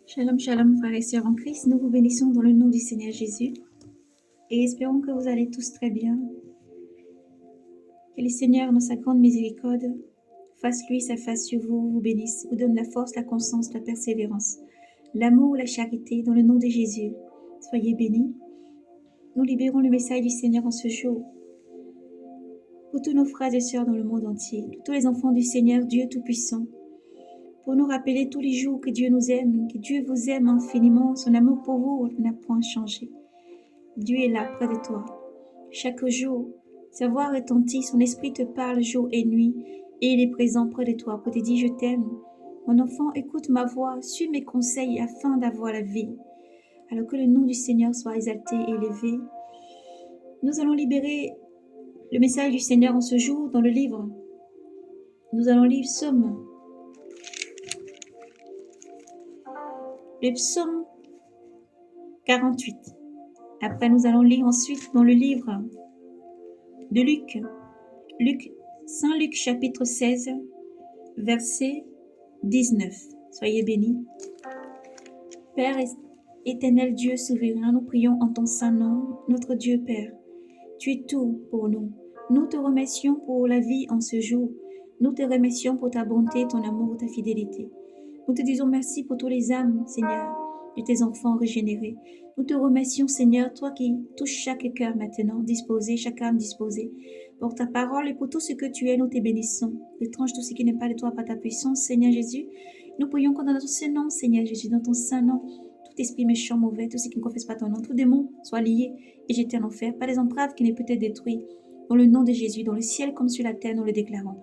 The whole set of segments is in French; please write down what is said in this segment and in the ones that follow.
Shalom, shalom, frères et sœurs en Christ. Nous vous bénissons dans le nom du Seigneur Jésus et espérons que vous allez tous très bien. Que le Seigneur, dans sa grande miséricorde, fasse lui sa face sur vous, vous bénisse, vous donne la force, la constance, la persévérance, l'amour, la charité, dans le nom de Jésus. Soyez bénis. Nous libérons le message du Seigneur en ce jour pour tous nos frères et sœurs dans le monde entier, pour tous les enfants du Seigneur, Dieu Tout-Puissant, pour nous rappeler tous les jours que Dieu nous aime, que Dieu vous aime infiniment, son amour pour vous n'a point changé. Dieu est là près de toi. Chaque jour, sa voix retentit, son esprit te parle jour et nuit, et il est présent près de toi pour te dire je t'aime. Mon enfant, écoute ma voix, suis mes conseils afin d'avoir la vie. Alors que le nom du Seigneur soit exalté et élevé, nous allons libérer le message du Seigneur en ce jour dans le livre. Nous allons lire le psaume 48. Après, nous allons lire ensuite dans le livre de Saint Luc chapitre 16, verset 19. Soyez bénis. Père éternel Dieu souverain, nous prions en ton saint nom, notre Dieu Père. Tu es tout pour nous. Nous te remercions pour la vie en ce jour. Nous te remercions pour ta bonté, ton amour, ta fidélité. Nous te disons merci pour tous les âmes, Seigneur, de tes enfants régénérés. Nous te remercions, Seigneur, toi qui touches chaque cœur maintenant, disposé, chaque âme disposée, pour ta parole et pour tout ce que tu es, nous te bénissons. Étrange tout ce qui n'est pas de toi par ta puissance, Seigneur Jésus. Nous prions dans ton saint nom, Seigneur Jésus, dans ton saint nom. Tout esprit méchant, mauvais, tout ce qui ne confesse pas ton nom, tout démon soit lié et jeté en enfer, par les entraves qui ne peut être détruit. Dans le nom de Jésus, dans le ciel comme sur la terre, nous le déclarons.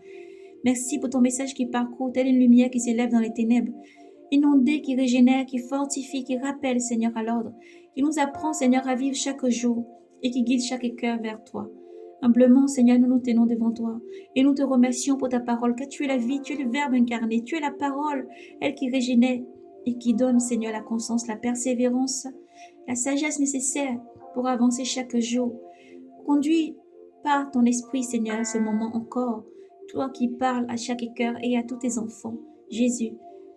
Merci pour ton message qui parcourt, telle une lumière qui s'élève dans les ténèbres. Une ondée qui régénère, qui fortifie, qui rappelle, Seigneur, à l'ordre, qui nous apprend, Seigneur, à vivre chaque jour et qui guide chaque cœur vers toi. Humblement, Seigneur, nous nous tenons devant toi et nous te remercions pour ta parole, car tu es la vie, tu es le Verbe incarné, tu es la parole, elle qui régénère et qui donne, Seigneur, la conscience, la persévérance, la sagesse nécessaire pour avancer chaque jour. Conduis par ton esprit, Seigneur, à ce moment encore, toi qui parles à chaque cœur et à tous tes enfants. Jésus,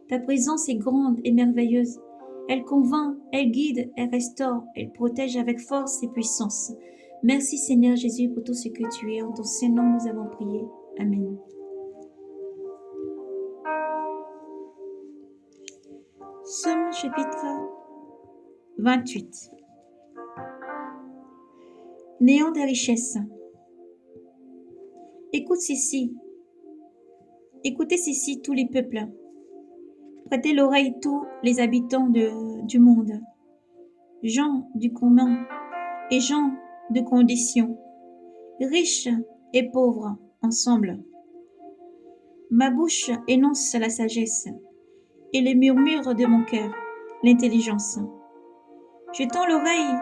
ta présence est grande et merveilleuse. Elle convainc, elle guide, elle restaure, elle protège avec force et puissance. Merci Seigneur Jésus pour tout ce que tu es. En ton saint nom nous avons prié. Amen. Psaume chapitre 28. Néant des richesses. Écoutez ceci tous les peuples. Prêtez l'oreille tous les habitants du monde. Gens du commun et gens de condition, riches et pauvres ensemble. Ma bouche énonce la sagesse et les murmures de mon cœur, l'intelligence. Je tends l'oreille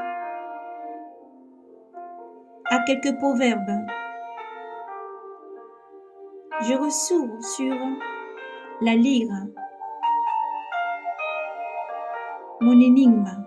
à quelques proverbes. Je ressourds sur la lyre, mon énigme.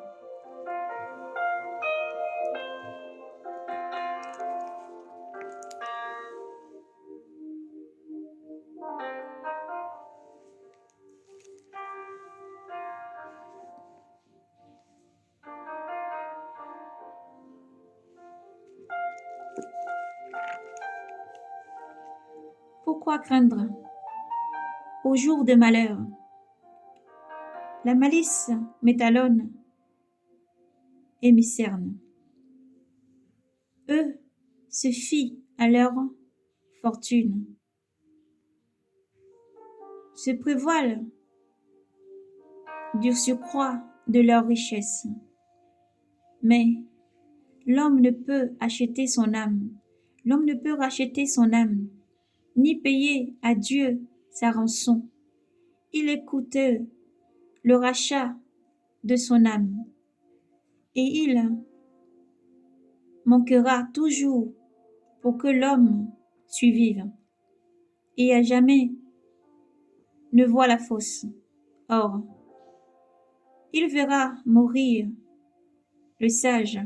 Pourquoi craindre au jour de malheur? La malice m'étalonne et me cerne. Eux se fient à leur fortune, se prévoilent du surcroît de leur richesse. Mais l'homme ne peut acheter son âme, l'homme ne peut racheter son âme, ni payer à Dieu sa rançon. Il est coûteux le rachat de son âme, et il manquera toujours pour que l'homme survive, et à jamais ne voit la fosse. Or, il verra mourir le sage,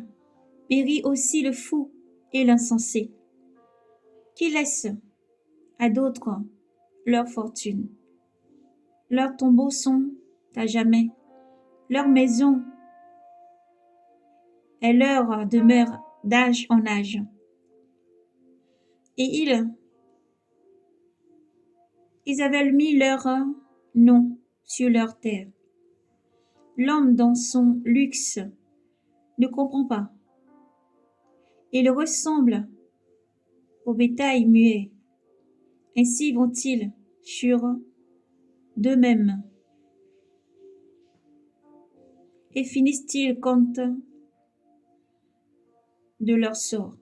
périt aussi le fou et l'insensé, qui laissent à d'autres leur fortune. Leurs tombeaux sont à jamais, Leur maison est leur demeure d'âge en âge. Et ils avaient mis leur nom sur leur terre. L'homme dans son luxe ne comprend pas. Il ressemble au bétail muet. Ainsi vont-ils sur d'eux-mêmes et finissent-ils compte de leur sort.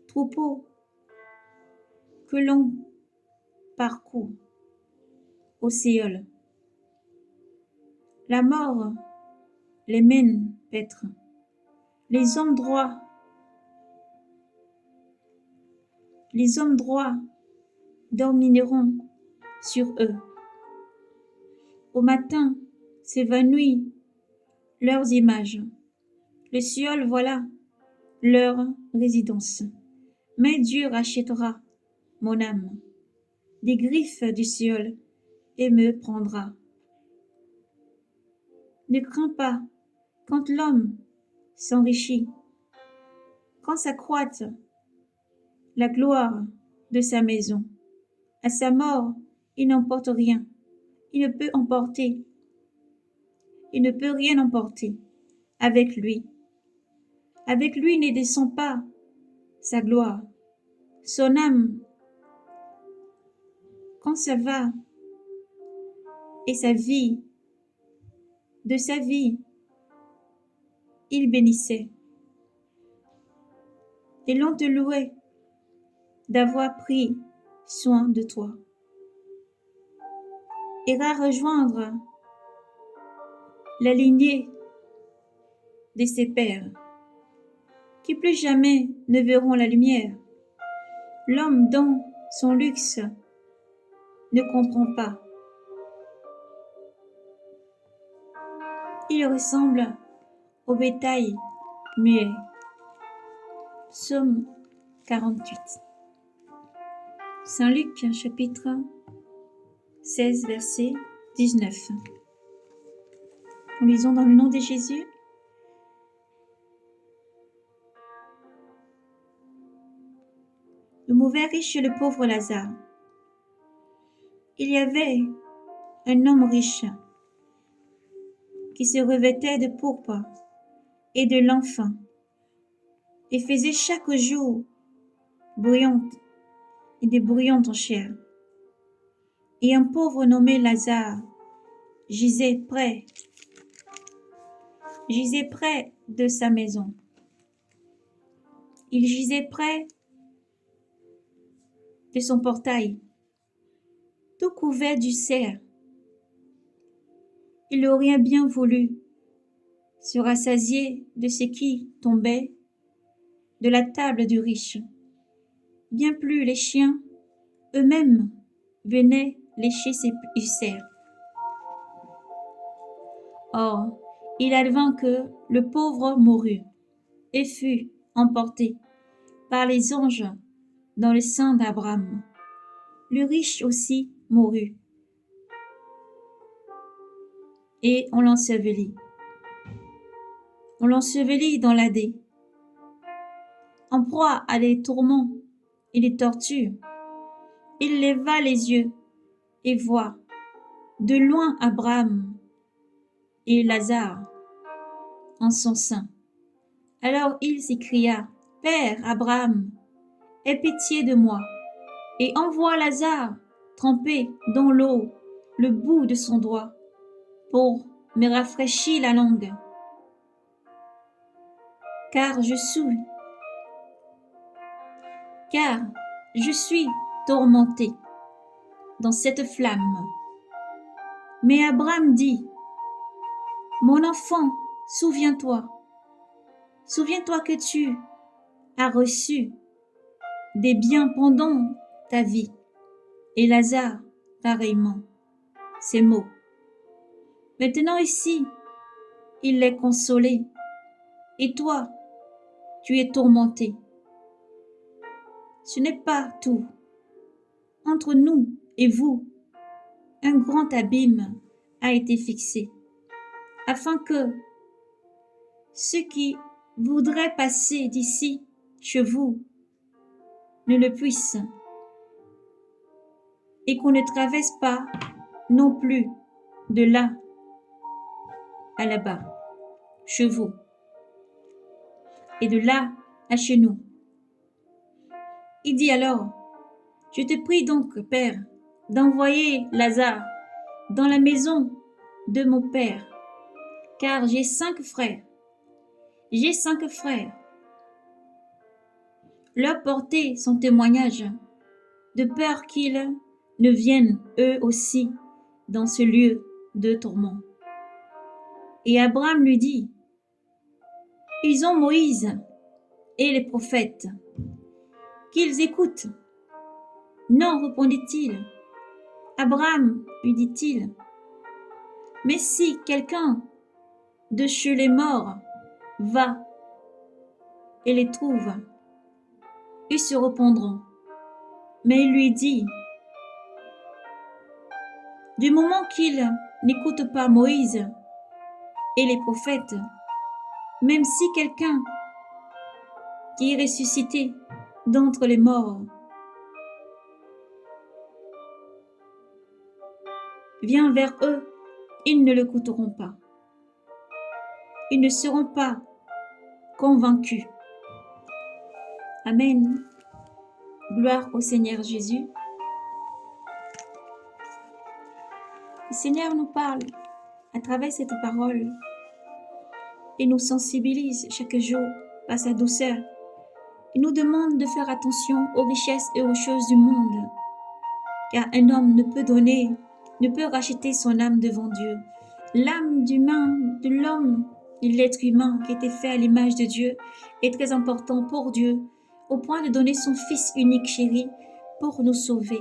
Troupeau que l'on parcourt au Séol. La mort les mène paître. Les hommes droits domineront sur eux. Au matin s'évanouit leurs images. Le Séol, voilà leur résidence. Mais Dieu rachètera mon âme des griffes du Séol et me prendra. Ne crains pas quand l'homme s'enrichit, quand s'accroît la gloire de sa maison. À sa mort, il n'emporte rien. Il ne peut rien emporter avec lui. Avec lui ne descend pas sa gloire. Son âme, quand ça va, et sa vie, de sa vie, il bénissait. Et l'on te louait d'avoir pris soin de toi. Ira rejoindre la lignée de ses pères, qui plus jamais ne verront la lumière. L'homme dans son luxe ne comprend pas. Il ressemble au bétail muet. Psaume 48. Saint Luc, chapitre 16, verset 19. Nous lisons dans le nom de Jésus. Le mauvais riche et le pauvre Lazare. Il y avait un homme riche qui se revêtait de pourpre et de l'encens et faisait chaque jour bruyante et des bruyants en chair. Et un pauvre nommé Lazare gisait près de sa maison. Il gisait près de son portail, tout couvert d'ulcères. Il aurait bien voulu se rassasier de ce qui tombait de la table du riche. Bien plus, les chiens eux-mêmes venaient lécher ses ulcères. Or, il advint que le pauvre mourut et fut emporté par les anges dans le sein d'Abraham. Le riche aussi mourut et on l'ensevelit. On l'ensevelit dans l'Hadès, en proie à des tourments et des tortures. Il leva les yeux et voit de loin Abraham et Lazare en son sein. Alors il s'écria, « Père Abraham, aie pitié de moi et envoie Lazare tremper dans l'eau le bout de son doigt pour me rafraîchir la langue, car je suis tourmenté dans cette flamme. » Mais Abraham dit, « Mon enfant, souviens-toi que tu as reçu des biens pendant ta vie, et Lazare pareillement. » Ces mots. Maintenant ici, il est consolé, et toi, tu es tourmenté. Ce n'est pas tout. Entre nous et vous, un grand abîme a été fixé. afin que ceux qui voudraient passer d'ici chez vous ne le puissent et qu'on ne traverse pas non plus de là à là-bas, chez vous, et de là à chez nous. Il dit alors, je te prie donc, Père, d'envoyer Lazare dans la maison de mon Père, car j'ai 5 frères. J'ai 5 frères. Leur porter son témoignage, de peur qu'ils ne viennent eux aussi dans ce lieu de tourment. Et Abraham lui dit, ils ont Moïse et les prophètes, qu'ils écoutent. Non, répondit-il. Abraham, lui dit-il, mais si quelqu'un de chez les morts va et les trouve, ils se répondront. Mais il lui dit, du moment qu'ils n'écoutent pas Moïse et les prophètes, même si quelqu'un qui est ressuscité d'entre les morts vient vers eux, ils ne l'écouteront pas. Ils ne seront pas convaincus. Amen. Gloire au Seigneur Jésus. Le Seigneur nous parle à travers cette parole et nous sensibilise chaque jour par sa douceur. Il nous demande de faire attention aux richesses et aux choses du monde, car un homme ne peut donner, ne peut racheter son âme devant Dieu. L'âme d'humain, de l'homme, de l'être humain qui a été fait à l'image de Dieu est très important pour Dieu, au point de donner son Fils unique chéri pour nous sauver.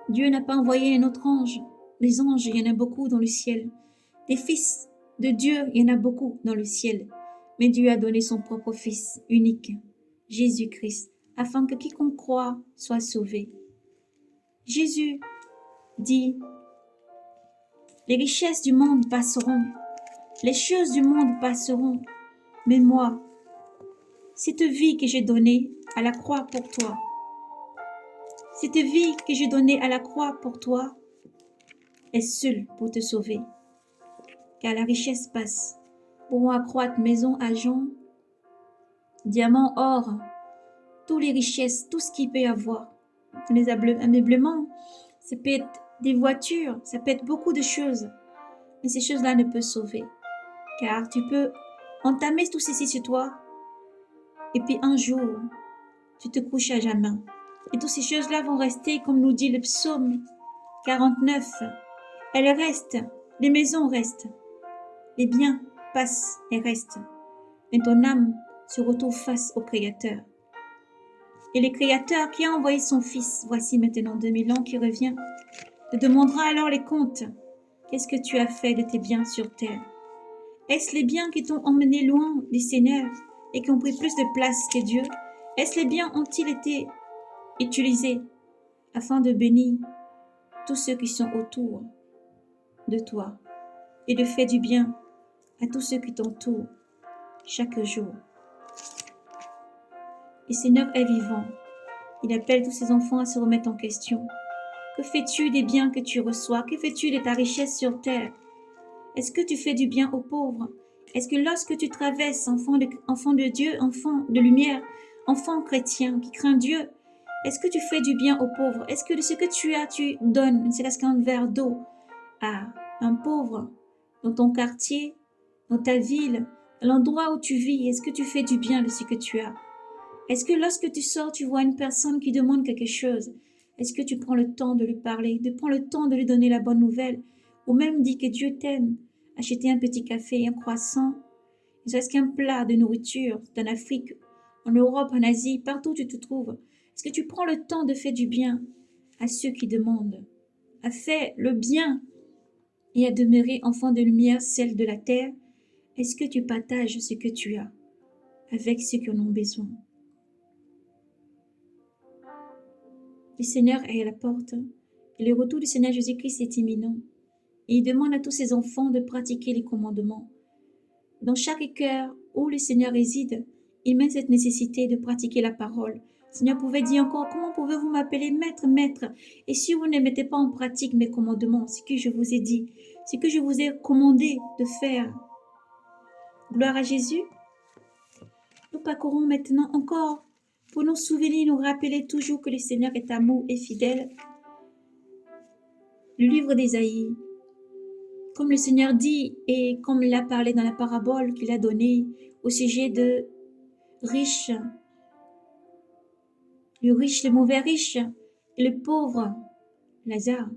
Dieu n'a pas envoyé un autre ange. Les anges, il y en a beaucoup dans le ciel. Des fils de Dieu, il y en a beaucoup dans le ciel. Mais Dieu a donné son propre Fils unique, Jésus-Christ, afin que quiconque croit soit sauvé. Jésus dit, les richesses du monde passeront, les choses du monde passeront, mais moi, cette vie que j'ai donnée à la croix pour toi, cette vie que j'ai donnée à la croix pour toi, est seule pour te sauver. Car la richesse passe, pourront accroître maison, argent, diamants, or, toutes les richesses, tout ce qu'il peut y avoir. Les ameublements, ça peut être des voitures, ça peut être beaucoup de choses. Mais ces choses-là ne peuvent sauver. Car tu peux entamer tout ceci sur toi, et puis un jour, tu te couches à jamais. Et toutes ces choses-là vont rester, comme nous dit le psaume 49. Elles restent, les maisons restent, les biens passent et restent. Mais ton âme se retrouve face au Créateur. Et le Créateur qui a envoyé son Fils, voici maintenant 2000 ans qui revient, te demandera alors les comptes. Qu'est-ce que tu as fait de tes biens sur terre? Est-ce les biens qui t'ont emmené loin du Seigneur et qui ont pris plus de place que Dieu? Est-ce les biens ont-ils été utilisés afin de bénir tous ceux qui sont autour de toi et de faire du bien à tous ceux qui t'entourent chaque jour? Le Seigneur est vivant. Il appelle tous ses enfants à se remettre en question. Que fais-tu des biens que tu reçois? Que fais-tu de ta richesse sur terre? Est-ce que tu fais du bien aux pauvres? Est-ce que lorsque tu traverses, enfant de Dieu, enfant de lumière, enfant chrétien qui craint Dieu, est-ce que tu fais du bien aux pauvres? Est-ce que de ce que tu as, tu donnes, ne serait-ce qu'un verre d'eau à un pauvre dans ton quartier, dans ta ville, à l'endroit où tu vis? Est-ce que tu fais du bien de ce que tu as? Est-ce que lorsque tu sors, tu vois une personne qui demande quelque chose? Est-ce que tu prends le temps de lui parler, de prendre le temps de lui donner la bonne nouvelle? Ou même dis que Dieu t'aime, acheter un petit café, un croissant, ne serait-ce qu'un plat de nourriture en Afrique, en Europe, en Asie, partout où tu te trouves. Est-ce que tu prends le temps de faire du bien à ceux qui demandent, à faire le bien et à demeurer enfant de lumière, celle de la terre? Est-ce que tu partages ce que tu as avec ceux qui en ont besoin? Le Seigneur est à la porte et le retour du Seigneur Jésus-Christ est imminent. Et il demande à tous ses enfants de pratiquer les commandements. Dans chaque cœur où le Seigneur réside, il met cette nécessité de pratiquer la parole. Le Seigneur pouvait dire encore, comment pouvez-vous m'appeler maître, maître? Et si vous ne mettez pas en pratique mes commandements, ce que je vous ai dit, ce que je vous ai commandé de faire. Gloire à Jésus. Nous parcourons maintenant encore pour nous souvenir, nous rappeler toujours que le Seigneur est amour et fidèle. Le livre d'Ésaïe, comme le Seigneur dit et comme il a parlé dans la parabole qu'il a donnée au sujet de riche, le mauvais riche et le pauvre Lazare.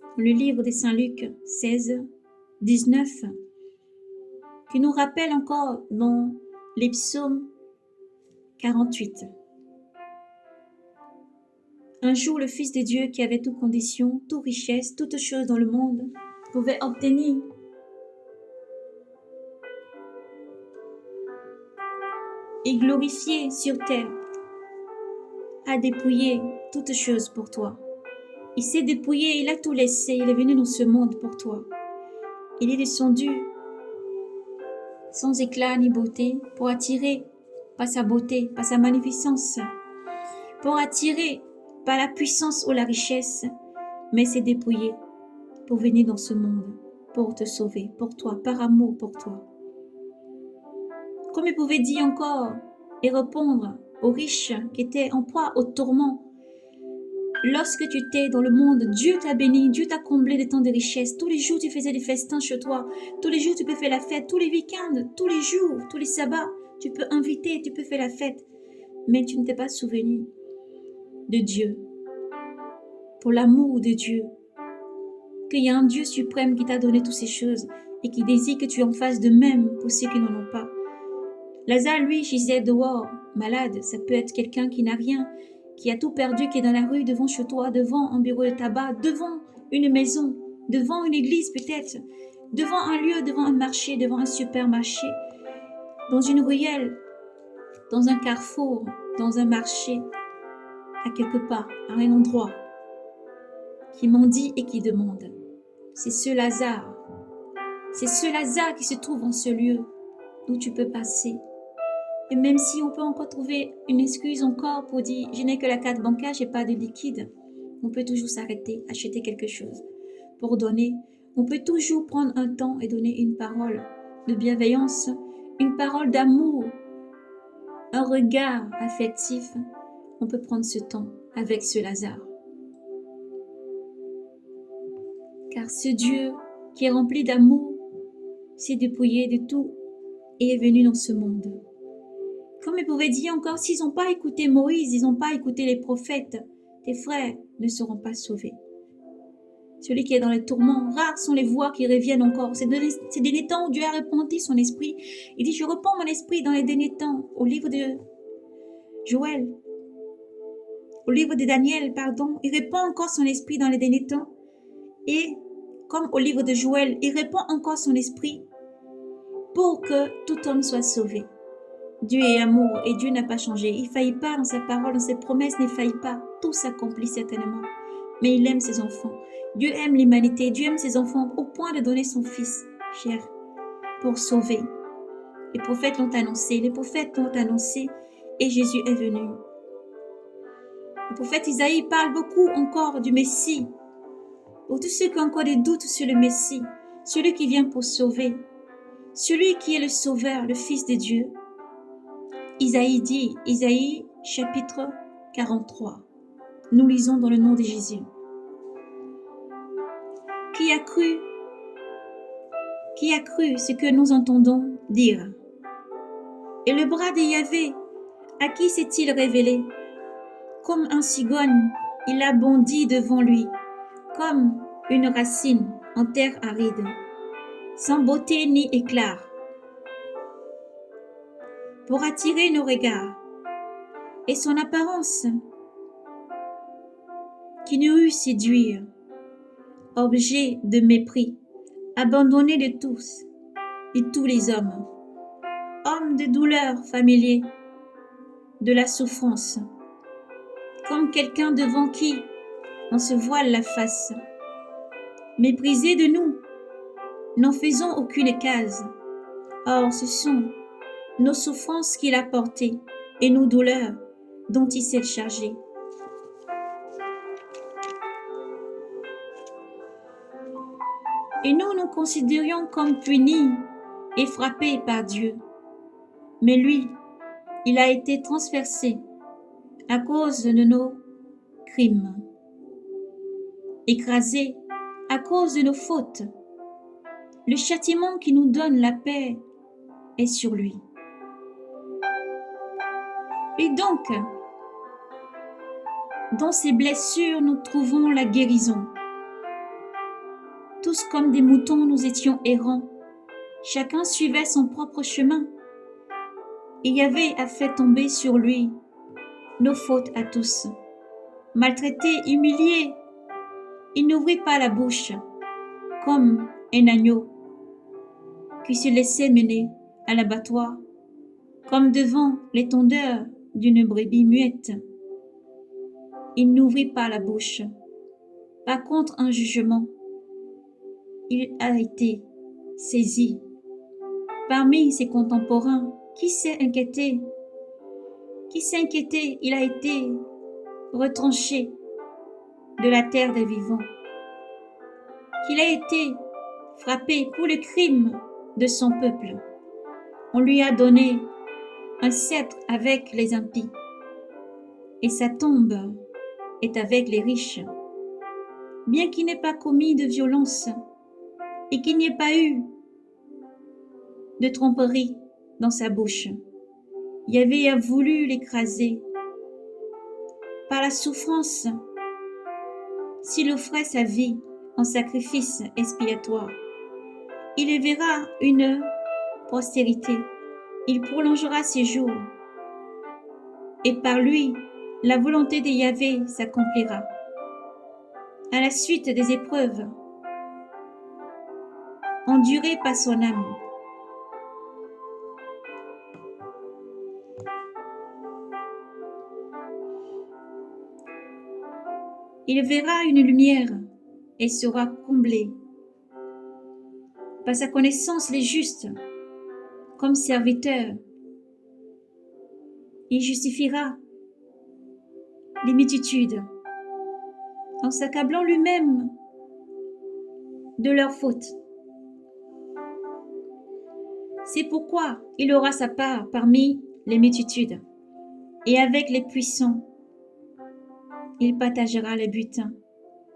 Dans le livre de Saint Luc 16, 19, qui nous rappelle encore dans les psaumes 48. Un jour, le Fils de Dieu qui avait toute condition, toute richesse, toutes choses dans le monde, pouvait obtenir et glorifier sur terre, a dépouillé toutes choses pour toi. Il s'est dépouillé, il a tout laissé, il est venu dans ce monde pour toi. Il est descendu sans éclat ni beauté pour attirer par sa beauté, par sa magnificence, pour attirer par la puissance ou la richesse, mais s'est dépouillé pour venir dans ce monde, pour te sauver, pour toi, par amour pour toi. Comme il pouvait dire encore et répondre aux riches qui étaient en proie au tourment. Lorsque tu étais dans le monde, Dieu t'a béni, Dieu t'a comblé de tant de richesses. Tous les jours, tu faisais des festins chez toi. Tous les jours, tu peux faire la fête. Tous les week-ends, tous les jours, tous les sabbats, tu peux inviter, tu peux faire la fête. Mais tu ne t'es pas souvenu de Dieu, pour l'amour de Dieu, qu'il y a un Dieu suprême qui t'a donné toutes ces choses et qui désire que tu en fasses de même pour ceux qui n'en ont pas. Lazare, lui, gisait dehors, malade. Ça peut être quelqu'un qui n'a rien, qui a tout perdu, qui est dans la rue, devant chez toi, devant un bureau de tabac, devant une maison, devant une église peut-être, devant un lieu, devant un marché, devant un supermarché, dans une ruelle, dans un carrefour, dans un marché, à quelque part, à un endroit, qui mendie et qui demande. C'est ce Lazare. C'est ce Lazare qui se trouve en ce lieu où tu peux passer. Et même si on peut encore trouver une excuse encore pour dire « je n'ai que la carte bancaire, je n'ai pas de liquide », on peut toujours s'arrêter, acheter quelque chose pour donner. On peut toujours prendre un temps et donner une parole de bienveillance, une parole d'amour, un regard affectif. On peut prendre ce temps avec ce Lazare. Car ce Dieu qui est rempli d'amour s'est dépouillé de tout et est venu dans ce monde. Comme il pouvait dire encore, s'ils n'ont pas écouté Moïse, ils n'ont pas écouté les prophètes, tes frères ne seront pas sauvés. Celui qui est dans les tourments, rares sont les voix qui reviennent encore. C'est des derniers temps où Dieu a répandu son esprit. Il dit, je repends mon esprit dans les derniers temps, au livre de Joël, au livre de Daniel, pardon. Il répand encore son esprit dans les derniers temps. Et comme au livre de Joël, il répand encore son esprit pour que tout homme soit sauvé. Dieu est amour et Dieu n'a pas changé. Il ne faillit pas dans sa parole, dans ses promesses, ne faillit pas. Tout s'accomplit certainement. Mais il aime ses enfants. Dieu aime l'humanité. Dieu aime ses enfants au point de donner son Fils, cher, pour sauver. Les prophètes l'ont annoncé. Les prophètes l'ont annoncé et Jésus est venu. Le prophète Isaïe parle beaucoup encore du Messie. Pour tous ceux qui ont encore des doutes sur le Messie, celui qui vient pour sauver, celui qui est le Sauveur, le Fils de Dieu. Isaïe dit, Isaïe chapitre 43. Nous lisons dans le nom de Jésus. Qui a cru ce que nous entendons dire? Et le bras de Yahvé, à qui s'est-il révélé? Comme un cigogne, il a bondi devant lui, comme une racine en terre aride, sans beauté ni éclat, pour attirer nos regards. Et son apparence, qui nous eût séduire, objet de mépris, abandonné de tous les hommes, homme de douleur familier, de la souffrance, comme quelqu'un devant qui on se voile la face, Méprisé de nous, n'en faisons aucune case. Or, ce sont nos souffrances qu'il a portées et nos douleurs dont il s'est chargé. Et nous considérions comme punis et frappés par Dieu. Mais lui, il a été transpercé à cause de nos crimes, écrasé à cause de nos fautes. Le châtiment qui nous donne la paix est sur lui. Et donc, dans ses blessures, nous trouvons la guérison. Tous comme des moutons, nous étions errants. Chacun suivait son propre chemin. Il y avait à faire tomber sur lui nos fautes à tous. Maltraité, humilié, il n'ouvrit pas la bouche, comme un agneau qui se laissait mener à l'abattoir, comme devant les tondeurs d'une brebis muette. Il n'ouvrit pas la bouche. Par contre, un jugement, il a été saisi. Parmi ses contemporains, qui s'est inquiété? Qui s'est inquiété? Il a été retranché de la terre des vivants. Qu'il a été frappé pour le crime de son peuple. On lui a donné un sceptre avec les impies, et sa tombe est avec les riches. Bien qu'il n'ait pas commis de violence et qu'il n'y ait pas eu de tromperie dans sa bouche, Yahvé a voulu l'écraser par la souffrance s'il offrait sa vie en sacrifice expiatoire. Il y verra une postérité, il prolongera ses jours, et par lui, la volonté de Yahvé s'accomplira. À la suite des épreuves endurées par son âme, il verra une lumière et sera comblé. Par sa connaissance les justes, comme serviteur, il justifiera les multitudes en s'accablant lui-même de leurs fautes. C'est pourquoi il aura sa part parmi les multitudes, et avec les puissants, il partagera le butin,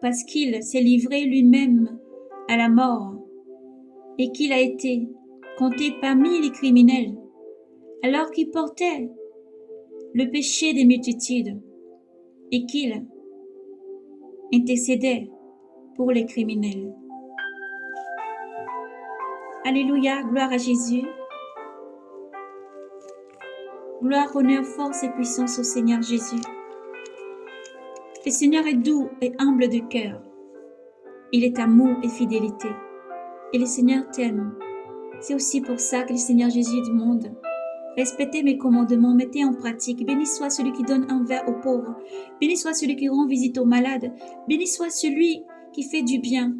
parce qu'il s'est livré lui-même à la mort, et qu'il a été compté parmi les criminels, alors qu'il portait le péché des multitudes, et qu'il intercédait pour les criminels. Alléluia, gloire à Jésus. Gloire, honneur, force et puissance au Seigneur Jésus. Le Seigneur est doux et humble de cœur. Il est amour et fidélité. Et le Seigneur t'aime. C'est aussi pour ça que le Seigneur Jésus du monde. Respectez mes commandements, mettez en pratique. Béni soit celui qui donne un verre aux pauvres. Béni soit celui qui rend visite aux malades. Béni soit celui qui fait du bien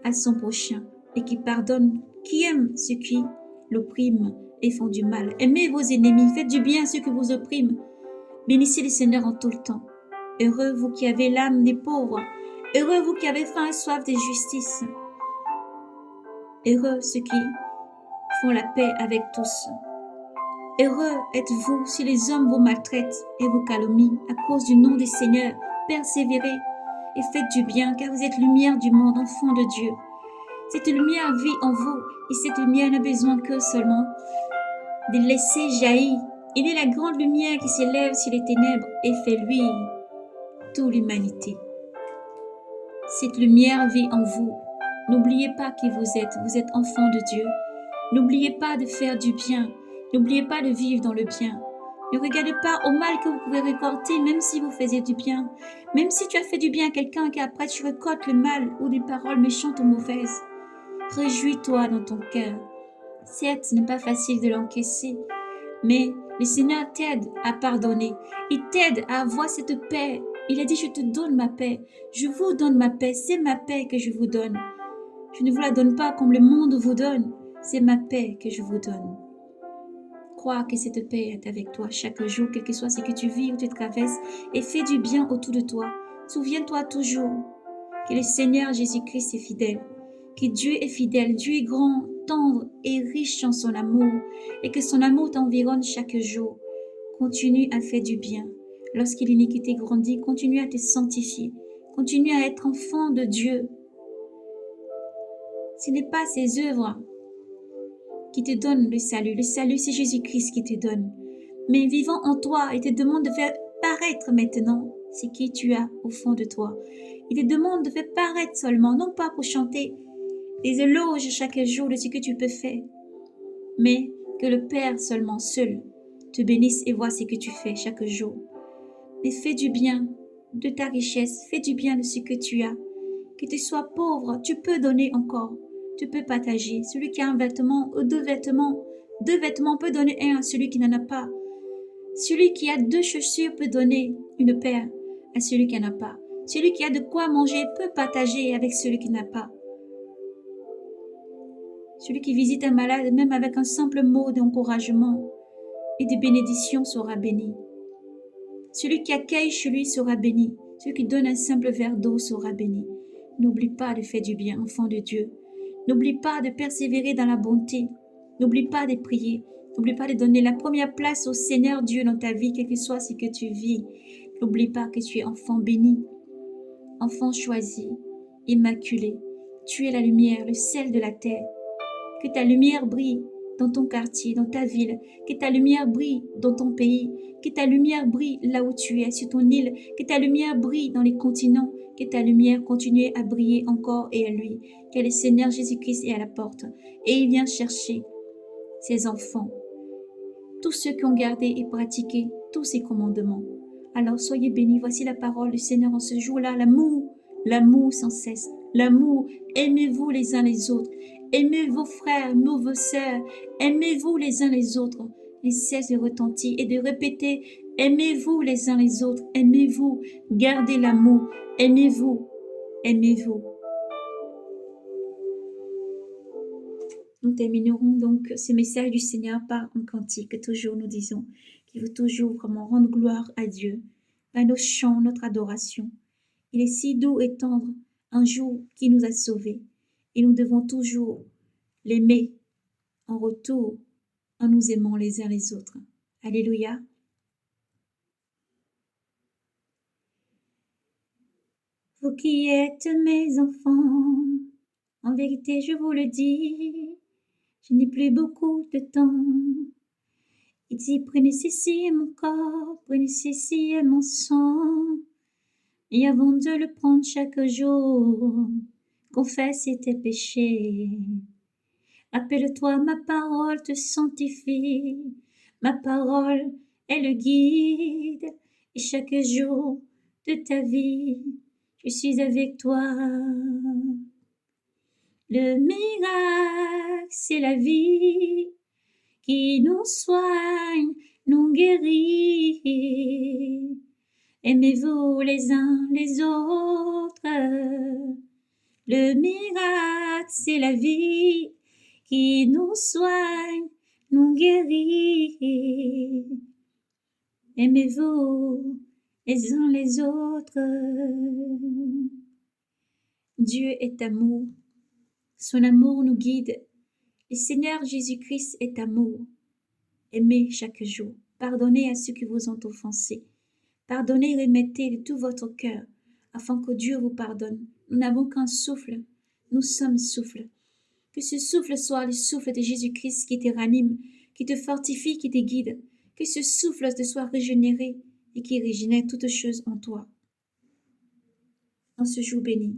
à son prochain et qui pardonne, qui aime ceux qui l'oppriment et font du mal. Aimez vos ennemis, faites du bien à ceux qui vous oppriment. Bénissez le Seigneur en tout le temps. Heureux vous qui avez l'âme des pauvres. Heureux vous qui avez faim et soif de justice. Heureux ceux qui font la paix avec tous. Heureux êtes-vous si les hommes vous maltraitent et vous calomnient à cause du nom du Seigneur. Persévérez et faites du bien, car vous êtes lumière du monde, enfant de Dieu. Cette lumière vit en vous, et cette lumière n'a besoin que seulement de laisser jaillir. Il est la grande lumière qui s'élève sur les ténèbres et fait luire toute l'humanité. Cette lumière vit en vous. N'oubliez pas qui vous êtes enfant de Dieu. N'oubliez pas de faire du bien. N'oubliez pas de vivre dans le bien. Ne regardez pas au mal que vous pouvez récolter, même si vous faisiez du bien. Même si tu as fait du bien à quelqu'un, qu'après tu récoltes le mal ou des paroles méchantes ou mauvaises. Réjouis-toi dans ton cœur. Certes, ce n'est pas facile de l'encaisser, mais le Seigneur t'aide à pardonner. Il t'aide à avoir cette paix Il a dit, je te donne ma paix. Je vous donne ma paix. C'est ma paix que je vous donne. Je ne vous la donne pas comme le monde vous donne. C'est ma paix que je vous donne. Crois que cette paix est avec toi chaque jour, quel que soit ce que tu vis ou tu traverses, et fais du bien autour de toi. Souviens-toi toujours que le Seigneur Jésus-Christ est fidèle, que Dieu est fidèle, Dieu est grand, tendre et riche en son amour, et que son amour t'environne chaque jour. Continue à faire du bien. Lorsque l'iniquité grandit, continue à te sanctifier. Continue à être enfant de Dieu. Ce n'est pas ses œuvres qui te donnent le salut. Le salut, c'est Jésus-Christ qui te donne. Mais vivant en toi, il te demande de faire paraître maintenant ce que tu as au fond de toi. Il te demande de faire paraître seulement, non pas pour chanter des éloges chaque jour de ce que tu peux faire, mais que le Père seulement, seul, te bénisse et voit ce que tu fais chaque jour. Mais fais du bien de ta richesse, fais du bien de ce que tu as. Que tu sois pauvre, tu peux donner encore, tu peux partager. Celui qui a un vêtement ou deux vêtements peut donner un à celui qui n'en a pas. Celui qui a deux chaussures peut donner une paire à celui qui n'en a pas. Celui qui a de quoi manger peut partager avec celui qui n'a pas. Celui qui visite un malade, même avec un simple mot d'encouragement et de bénédiction, sera béni. Celui qui accueille chez lui sera béni. Celui qui donne un simple verre d'eau sera béni. N'oublie pas de faire du bien, enfant de Dieu. N'oublie pas de persévérer dans la bonté. N'oublie pas de prier. N'oublie pas de donner la première place au Seigneur Dieu dans ta vie, quel que soit ce que tu vis. N'oublie pas que tu es enfant béni, enfant choisi, immaculé. Tu es la lumière, le sel de la terre. Que ta lumière brille dans ton quartier, dans ta ville. Que ta lumière brille dans ton pays. Que ta lumière brille là où tu es, sur ton île. Que ta lumière brille dans les continents. Que ta lumière continue à briller encore et à lui. Que le Seigneur Jésus-Christ est à la porte. Et il vient chercher ses enfants. Tous ceux qui ont gardé et pratiqué tous ses commandements. Alors soyez bénis. Voici la parole du Seigneur en ce jour-là. L'amour sans cesse. L'amour. Aimez-vous les uns les autres. Aimez vos frères, vos sœurs. Aimez-vous les uns les autres. Et cesse de retentir et de répéter. Aimez-vous les uns les autres. Aimez-vous. Gardez l'amour. Aimez-vous. Aimez-vous. Nous terminerons donc ce message du Seigneur par un cantique que toujours nous disons, qui veut toujours vraiment rendre gloire à Dieu, par nos chants, notre adoration. Il est si doux et tendre, un jour qui nous a sauvés, et nous devons toujours l'aimer en retour, en nous aimant les uns les autres. Alléluia. Vous qui êtes mes enfants, en vérité je vous le dis, je n'ai plus beaucoup de temps. Il dit, prenez ceci mon corps, prenez ceci mon sang. Et avant de le prendre chaque jour, confesse tes péchés. Rappelle-toi, ma parole te sanctifie. Ma parole est le guide. Et chaque jour de ta vie, je suis avec toi. Le miracle, c'est la vie qui nous soigne, nous guérit. Aimez-vous les uns les autres. Le miracle, c'est la vie qui nous soigne, nous guérit. Aimez-vous les uns les autres. Dieu est amour. Son amour nous guide. Le Seigneur Jésus-Christ est amour. Aimez chaque jour. Pardonnez à ceux qui vous ont offensés. Pardonnez et remettez de tout votre cœur, afin que Dieu vous pardonne. Nous n'avons qu'un souffle. Nous sommes souffle. Que ce souffle soit le souffle de Jésus-Christ qui te ranime, qui te fortifie, qui te guide. Que ce souffle te soit régénéré et qui régénère toutes choses en toi. En ce jour béni,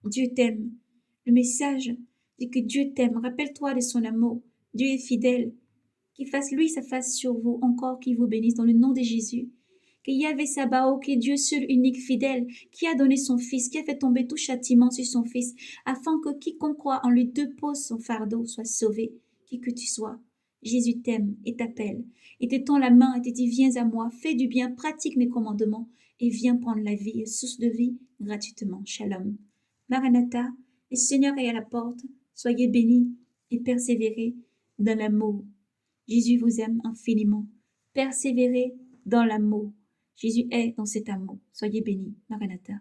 Dieu t'aime. Le message dit que Dieu t'aime. Rappelle-toi de son amour. Dieu est fidèle. Qu'il fasse lui sa face sur vous, encore qu'il vous bénisse dans le nom de Jésus. Que Yahvé Sabaoth, qui est Dieu seul, unique, fidèle, qui a donné son Fils, qui a fait tomber tout châtiment sur son Fils, afin que quiconque croit en lui dépose son fardeau, soit sauvé, qui que tu sois. Jésus t'aime et t'appelle, et te tend la main et te dit, viens à moi, fais du bien, pratique mes commandements, et viens prendre la vie, source de vie, gratuitement. Shalom. Maranatha, le Seigneur est à la porte. Soyez bénis et persévérez dans l'amour. Jésus vous aime infiniment. Persévérez dans l'amour. Jésus est dans cet amour. Soyez bénis. Maranatha.